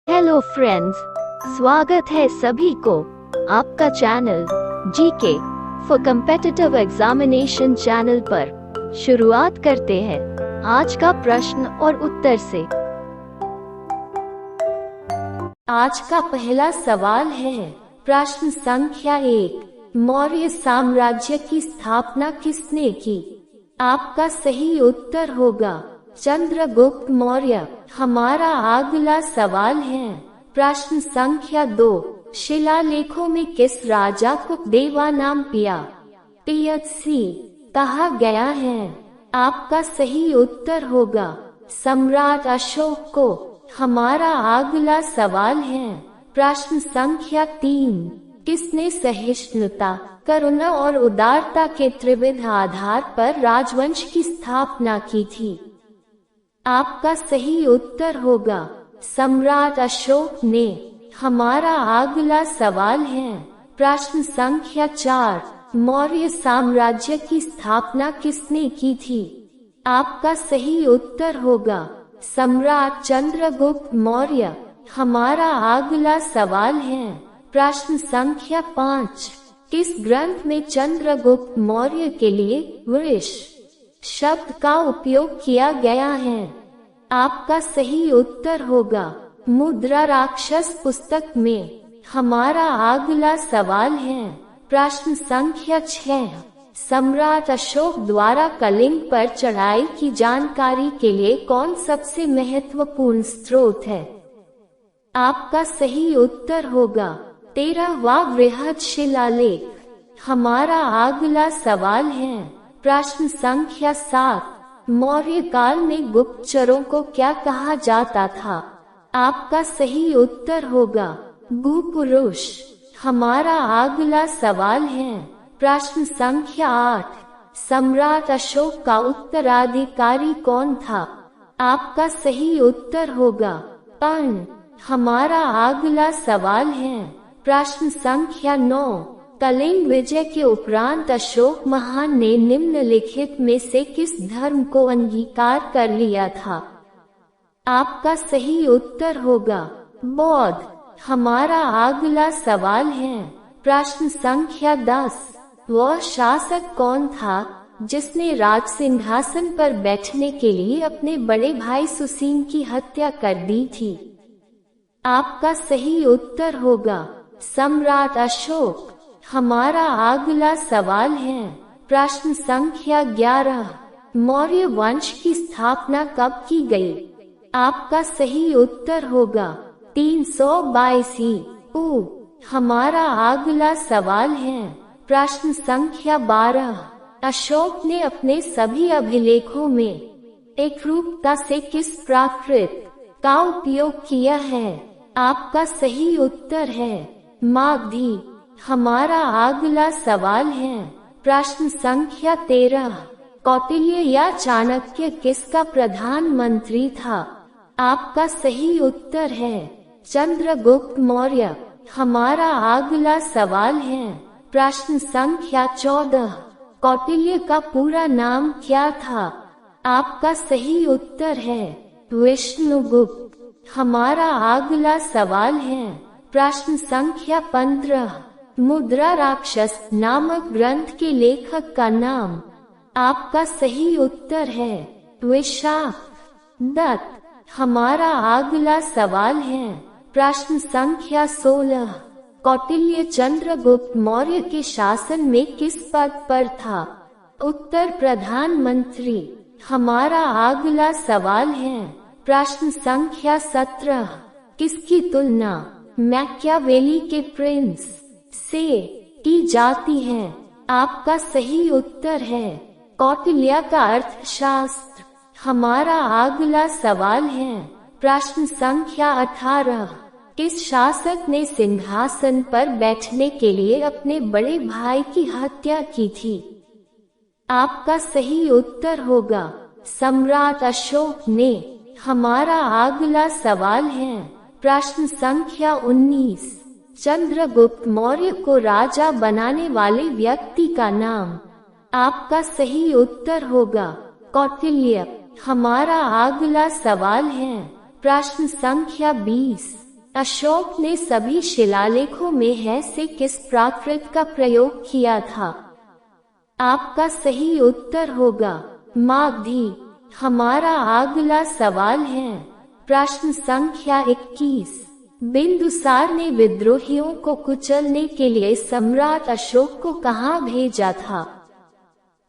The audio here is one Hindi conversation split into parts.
हेलो फ्रेंड्स, स्वागत है सभी को आपका channel GK for competitive examination channel पर। शुरुआत करते हैं आज का प्रश्न और उत्तर से। आज का पहला सवाल है प्रश्न संख्या 1। मौर्य साम्राज्य की स्थापना किसने की? आपका सही उत्तर होगा चंद्रगुप्त मौर्य। हमारा अगला सवाल है प्रश्न संख्या 2। शिलालेखों में किस राजा को देवानाम्पिया टीएचसी कहा गया है? आपका सही उत्तर होगा सम्राट अशोक को। हमारा अगला सवाल है प्रश्न संख्या 3। किसने सहिष्णुता, करुणा और उदारता के त्रिविध आधार पर राजवंश की स्थापना की थी? आपका सही उत्तर होगा सम्राट अशोक ने। हमारा अगला सवाल है प्रश्न संख्या 4। मौर्य साम्राज्य की स्थापना किसने की थी? आपका सही उत्तर होगा सम्राट चंद्रगुप्त मौर्य। हमारा अगला सवाल है प्रश्न संख्या 5। किस ग्रंथ में चंद्रगुप्त मौर्य के लिए वृष शब्द का उपयोग किया गया है? आपका सही उत्तर होगा मुद्रा राक्षस पुस्तक में। हमारा अगला सवाल है प्रश्न संख्या 6। सम्राट अशोक द्वारा कलिंग पर चढ़ाई की जानकारी के लिए कौन सबसे महत्वपूर्ण स्रोत है? आपका सही उत्तर होगा 13वां बृहद शिलालेख। हमारा अगला सवाल है प्रश्न संख्या 7। मौर्य काल में गुप्तचरों को क्या कहा जाता था? आपका सही उत्तर होगा भूपुरुष। हमारा अगला सवाल है प्रश्न संख्या 8। सम्राट अशोक का उत्तराधिकारी कौन था? आपका सही उत्तर होगा कर्ण। हमारा अगला सवाल है प्रश्न संख्या 9। कलिंग विजय के उपरांत अशोक महान ने निम्नलिखित में से किस धर्म को अंगीकार कर लिया था? आपका सही उत्तर होगा बौद्ध। हमारा अगला सवाल है प्रश्न संख्या 10। वह शासक कौन था जिसने राज सिंहासन पर बैठने के लिए अपने बड़े भाई सुसीम की हत्या कर दी थी? आपका सही उत्तर होगा सम्राट अशोक। हमारा अगला सवाल है प्रश्न संख्या 11। मौर्य वंश की स्थापना कब की गई? आपका सही उत्तर होगा 322 ईसा। हमारा अगला सवाल है प्रश्न संख्या 12। अशोक ने अपने सभी अभिलेखों में एकरूपता से किस प्राकृत का उपयोग किया है? आपका सही उत्तर है मागधी। हमारा अगला सवाल है प्रश्न संख्या 13। कौटिल्य या चाणक्य किसका प्रधानमंत्री था? आपका सही उत्तर है चंद्रगुप्त मौर्य। हमारा अगला सवाल है प्रश्न संख्या 14। कौटिल्य का पूरा नाम क्या था? आपका सही उत्तर है विष्णुगुप्त। हमारा अगला सवाल है प्रश्न संख्या 15। मुद्रा राक्षस नामक ग्रंथ के लेखक का नाम? आपका सही उत्तर है विशाख दत्त। हमारा अगला सवाल है प्रश्न संख्या 16। कौटिल्य चंद्रगुप्त मौर्य के शासन में किस पद पर था? उत्तर प्रधानमंत्री। हमारा अगला सवाल है प्रश्न संख्या 17। किसकी तुलना मैकियावेली के प्रिंस से की जाती है? आपका सही उत्तर है कौटिल्य का अर्थशास्त्र। हमारा अगला सवाल है प्रश्न संख्या 18। किस शासक ने सिंहासन पर बैठने के लिए अपने बड़े भाई की हत्या की थी? आपका सही उत्तर होगा सम्राट अशोक ने। हमारा अगला सवाल है प्रश्न संख्या 19। चंद्रगुप्त मौर्य को राजा बनाने वाले व्यक्ति का नाम? आपका सही उत्तर होगा कौटिल्य। हमारा अगला सवाल है प्रश्न संख्या 20। अशोक ने सभी शिलालेखों में है से किस प्राकृत का प्रयोग किया था? आपका सही उत्तर होगा मागधी। हमारा अगला सवाल है प्रश्न संख्या 21। बिंदुसार ने विद्रोहियों को कुचलने के लिए सम्राट अशोक को कहाँ भेजा था?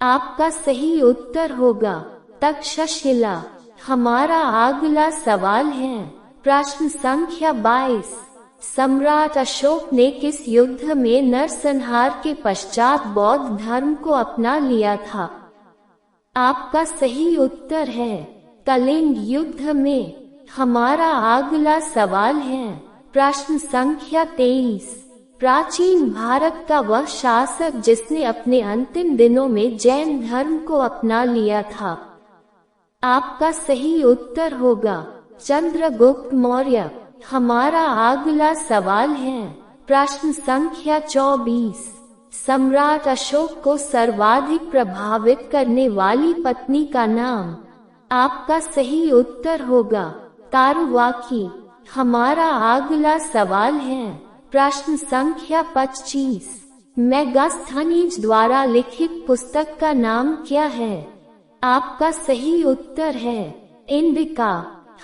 आपका सही उत्तर होगा तक्षशिला। हमारा अगला सवाल है प्रश्न संख्या 22। सम्राट अशोक ने किस युद्ध में नरसंहार के पश्चात बौद्ध धर्म को अपना लिया था? आपका सही उत्तर है कलिंग युद्ध में। हमारा अगला सवाल है प्रश्न संख्या 23। प्राचीन भारत का वह शासक जिसने अपने अंतिम दिनों में जैन धर्म को अपना लिया था? आपका सही उत्तर होगा चंद्रगुप्त मौर्य। हमारा अगला सवाल है प्रश्न संख्या 24। सम्राट अशोक को सर्वाधिक प्रभावित करने वाली पत्नी का नाम? आपका सही उत्तर होगा तारुवाकी। हमारा अगला सवाल है प्रश्न संख्या 25। मेगास्थनीज द्वारा लिखित पुस्तक का नाम क्या है? आपका सही उत्तर है इंडिका।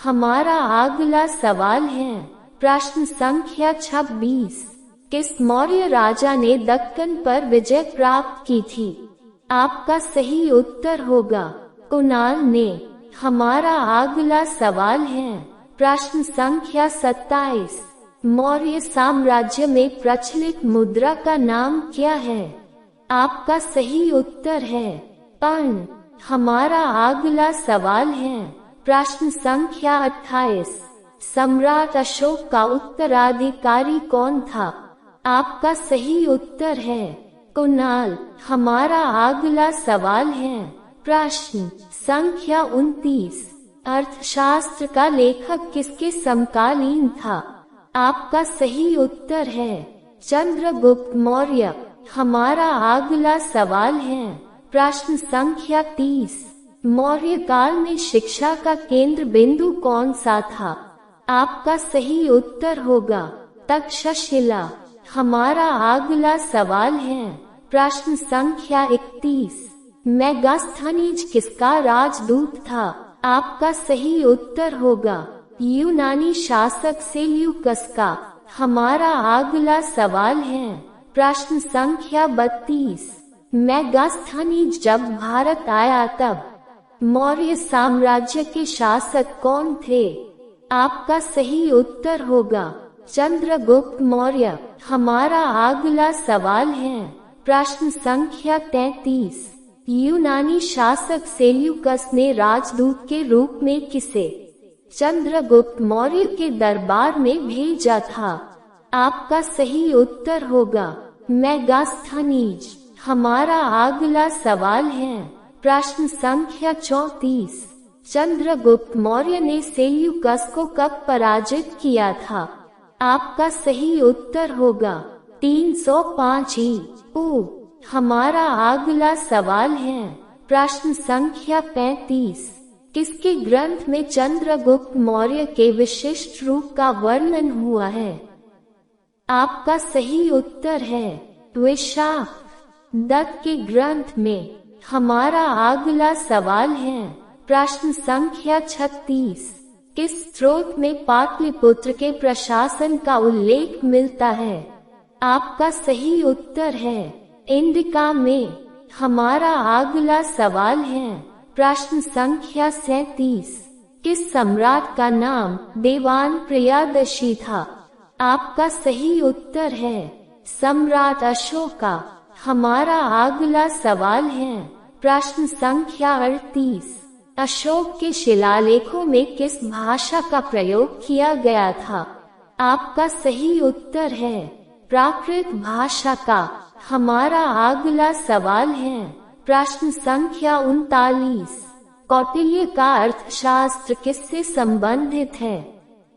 हमारा अगला सवाल है प्रश्न संख्या 26। किस मौर्य राजा ने दक्कन पर विजय प्राप्त की थी? आपका सही उत्तर होगा कुणाल ने। हमारा अगला सवाल है प्रश्न संख्या 27। मौर्य साम्राज्य में प्रचलित मुद्रा का नाम क्या है? आपका सही उत्तर है पर्ण। हमारा अगला सवाल है प्रश्न संख्या 28। सम्राट अशोक का उत्तराधिकारी कौन था? आपका सही उत्तर है कुणाल। हमारा अगला सवाल है प्रश्न संख्या 29। अर्थशास्त्र का लेखक किसके समकालीन था? आपका सही उत्तर है चंद्रगुप्त मौर्य। हमारा अगला सवाल है प्रश्न संख्या 30। मौर्य काल में शिक्षा का केंद्र बिंदु कौन सा था? आपका सही उत्तर होगा तक्षशिला। हमारा अगला सवाल है प्रश्न संख्या 31। मेगास्थनीज किसका राजदूत था? आपका सही उत्तर होगा यूनानी शासक सेल्यूकस का। हमारा अगला सवाल है प्रश्न संख्या 32। मेगास्थनीज जब भारत आया तब मौर्य साम्राज्य के शासक कौन थे? आपका सही उत्तर होगा चंद्रगुप्त मौर्य। हमारा अगला सवाल है प्रश्न संख्या 33। यूनानी शासक सेल्यूकस ने राजदूत के रूप में किसे चंद्रगुप्त मौर्य के दरबार में भेजा था? आपका सही उत्तर होगा मेगास्थनीज। हमारा अगला सवाल है प्रश्न संख्या 34। चंद्रगुप्त मौर्य ने सेल्यूकस को कब पराजित किया था? आपका सही उत्तर होगा 305 ईसा। हमारा अगला सवाल है प्रश्न संख्या 35। किसके ग्रंथ में चंद्रगुप्त मौर्य के विशिष्ट रूप का वर्णन हुआ है? आपका सही उत्तर है विशाख दत्त के ग्रंथ में। हमारा अगला सवाल है प्रश्न संख्या 36। किस स्रोत में पाटलिपुत्र के प्रशासन का उल्लेख मिलता है? आपका सही उत्तर है इंडिका में। हमारा अगला सवाल है प्रश्न संख्या 37। किस सम्राट का नाम देवान प्रियदर्शी था? आपका सही उत्तर है सम्राट अशोका। हमारा अगला सवाल है प्रश्न संख्या 38। अशोक के शिलालेखों में किस भाषा का प्रयोग किया गया था? आपका सही उत्तर है प्राकृत भाषा का। हमारा अगला सवाल है प्रश्न संख्या 39। कौटिल्य का अर्थशास्त्र किससे संबंधित है?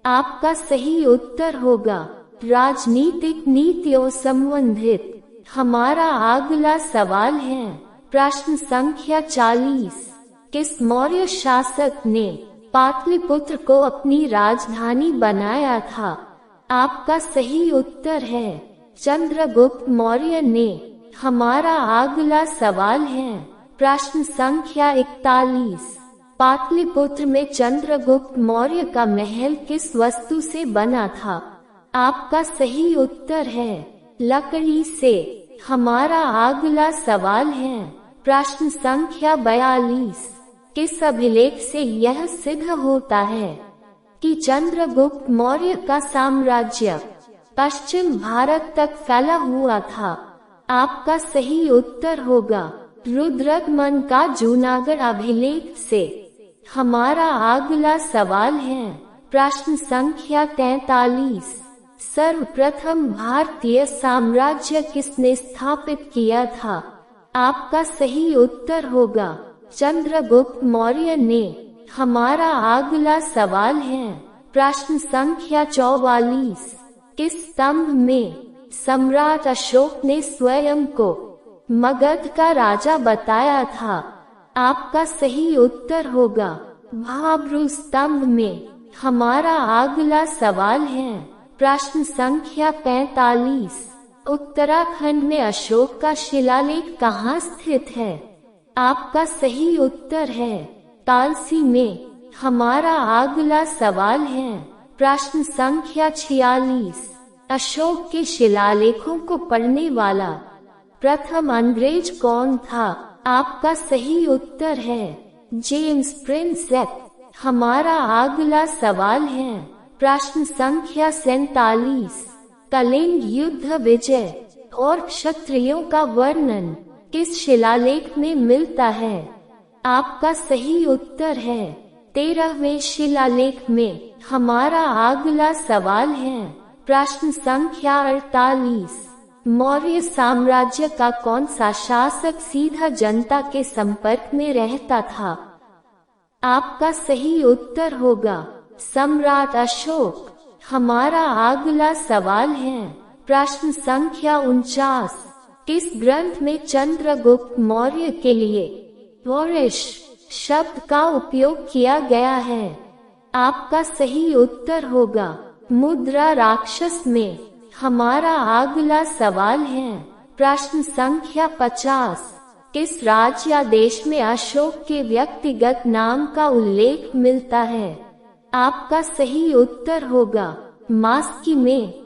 आपका सही उत्तर होगा राजनीतिक नीतियों संबंधित। हमारा अगला सवाल है प्रश्न संख्या 40। किस मौर्य शासक ने पाटलिपुत्र को अपनी राजधानी बनाया था? आपका सही उत्तर है चंद्रगुप्त मौर्य ने। हमारा अगला सवाल है प्रश्न संख्या 41। पाटलिपुत्र में चंद्रगुप्त मौर्य का महल किस वस्तु से बना था? आपका सही उत्तर है लकड़ी से। हमारा अगला सवाल है प्रश्न संख्या 42। किस अभिलेख से यह सिद्ध होता है कि चंद्रगुप्त मौर्य का साम्राज्य पश्चिम भारत तक फैला हुआ था? आपका सही उत्तर होगा रुद्रकमन का जूनागढ़ अभिलेख से। हमारा अगला सवाल है प्रश्न संख्या 43। सर्वप्रथम भारतीय साम्राज्य किसने स्थापित किया था? आपका सही उत्तर होगा चंद्रगुप्त मौर्य ने। हमारा अगला सवाल है प्रश्न संख्या 44। किस स्तंभ में सम्राट अशोक ने स्वयं को मगध का राजा बताया था? आपका सही उत्तर होगा भाब्रू स्तंभ में। हमारा अगला सवाल है प्रश्न संख्या 45। उत्तराखंड में अशोक का शिलालेख कहाँ स्थित है? आपका सही उत्तर है कालसी में। हमारा अगला सवाल है प्रश्न संख्या 46। अशोक के शिलालेखों को पढ़ने वाला प्रथम अंग्रेज कौन था? आपका सही उत्तर है जेम्स प्रिंसेप। हमारा अगला सवाल है प्रश्न संख्या 47। कलिंग युद्ध विजय और क्षत्रियों का वर्णन किस शिलालेख में मिलता है? आपका सही उत्तर है 13वें शिलालेख में। हमारा अगला सवाल है प्रश्न संख्या 48। मौर्य साम्राज्य का कौन सा शासक सीधा जनता के संपर्क में रहता था? आपका सही उत्तर होगा सम्राट अशोक। हमारा अगला सवाल है प्रश्न संख्या 49। किस ग्रंथ में चंद्रगुप्त मौर्य के लिए वॉरिश शब्द का उपयोग किया गया है? आपका सही उत्तर होगा मुद्रा राक्षस में। हमारा अगला सवाल है प्रश्न संख्या 50। किस राज्य या देश में अशोक के व्यक्तिगत नाम का उल्लेख मिलता है? आपका सही उत्तर होगा मास्की में।